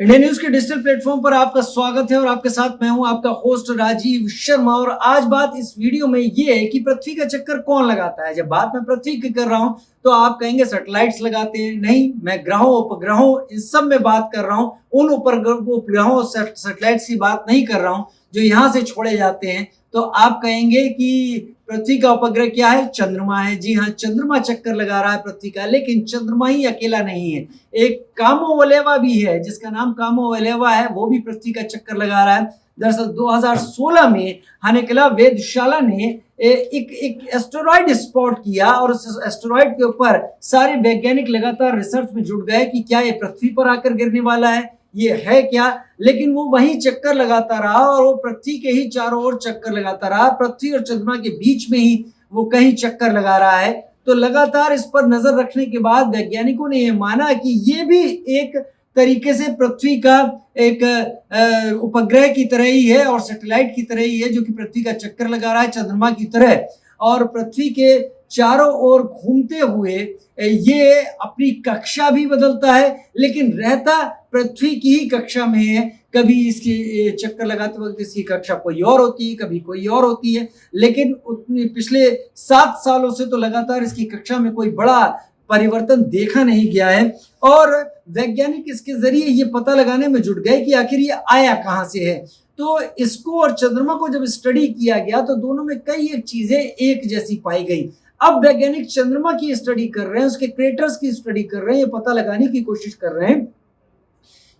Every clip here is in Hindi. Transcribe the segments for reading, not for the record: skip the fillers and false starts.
इंडिया न्यूज के डिजिटल प्लेटफॉर्म पर आपका स्वागत है और आपके साथ मैं हूं आपका होस्ट राजीव शर्मा। और आज बात इस वीडियो में ये है कि पृथ्वी का चक्कर कौन लगाता है। जब बात मैं पृथ्वी की कर रहा हूं तो आप कहेंगे सैटेलाइट्स लगाते हैं। नहीं, मैं ग्रहों उपग्रहों इन सब में बात कर रहा हूं। उन उपग्रहों सैटेलाइट्स की बात नहीं कर रहा हूं जो यहाँ से छोड़े जाते हैं। तो आप कहेंगे कि पृथ्वी का उपग्रह क्या है? चंद्रमा है। जी हाँ, चंद्रमा चक्कर लगा रहा है पृथ्वी का। लेकिन चंद्रमा ही अकेला नहीं है, एक कामोवलेवा भी है जिसका नाम कामोवलेवा है, वो भी पृथ्वी का चक्कर लगा रहा है। दरअसल 2016 में हानेकला वेधशाला ने एक एस्टेरॉइड स्पॉट किया और उस एस्टेरॉइड के ऊपर सारे वैज्ञानिक लगातार रिसर्च में जुट गए कि क्या ये पृथ्वी पर आकर गिरने वाला है, ये है क्या। लेकिन वो वहीं चक्कर लगाता रहा और वो पृथ्वी के ही चारों ओर चक्कर लगाता रहा। पृथ्वी और चंद्रमा के बीच में ही वो कहीं चक्कर लगा रहा है। तो लगातार इस पर नजर रखने के बाद वैज्ञानिकों ने यह माना कि ये भी एक तरीके से पृथ्वी का एक उपग्रह की तरह ही है और सैटेलाइट की तरह ही है, जो कि पृथ्वी का चक्कर लगा रहा है चंद्रमा की तरह और पृथ्वी के चारों ओर घूमते हुए ये अपनी कक्षा भी बदलता है, लेकिन रहता पृथ्वी की ही कक्षा में है। कभी इसकी चक्कर लगाते वक्त इसकी कक्षा कोई और होती है, कभी कोई और होती है। लेकिन पिछले 7 सालों से तो लगातार इसकी कक्षा में कोई बड़ा परिवर्तन देखा नहीं गया है और वैज्ञानिक इसके जरिए ये पता लगाने में जुट गए कि आखिर ये आया कहाँ से है। तो इसको और चंद्रमा को जब स्टडी किया गया तो दोनों में कई एक चीजें एक जैसी पाई गई। अब वैज्ञानिक चंद्रमा की स्टडी कर रहे हैं, उसके क्रेटर्स की स्टडी कर रहे हैं, ये पता लगाने की कोशिश कर रहे हैं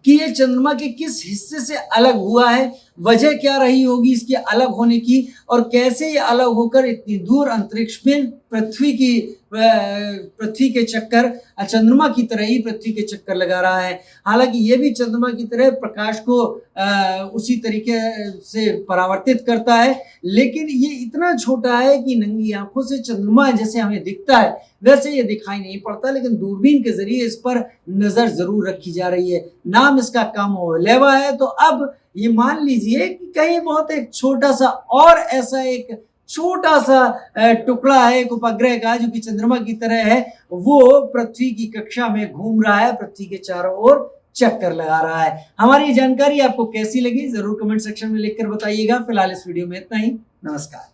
कि ये चंद्रमा के किस हिस्से से अलग हुआ है, वजह क्या रही होगी इसके अलग होने की और कैसे ये अलग होकर इतनी दूर अंतरिक्ष में पृथ्वी के चक्कर चंद्रमा की तरह ही पृथ्वी के चक्कर लगा रहा है। हालांकि ये भी चंद्रमा की तरह प्रकाश को उसी तरीके से परावर्तित करता है, लेकिन ये इतना छोटा है कि नंगी आंखों से चंद्रमा जैसे हमें दिखता है वैसे ये दिखाई नहीं पड़ता, लेकिन दूरबीन के जरिए इस पर नजर जरूर रखी जा रही है। नाम इसका कामोवलेवा है। तो अब ये मान लीजिए कि कहीं बहुत एक छोटा सा और ऐसा एक छोटा सा टुकड़ा है एक उपग्रह का जो कि चंद्रमा की तरह है, वो पृथ्वी की कक्षा में घूम रहा है, पृथ्वी के चारों ओर चक्कर लगा रहा है। हमारी जानकारी आपको कैसी लगी जरूर कमेंट सेक्शन में लिखकर बताइएगा। फिलहाल इस वीडियो में इतना ही। नमस्कार।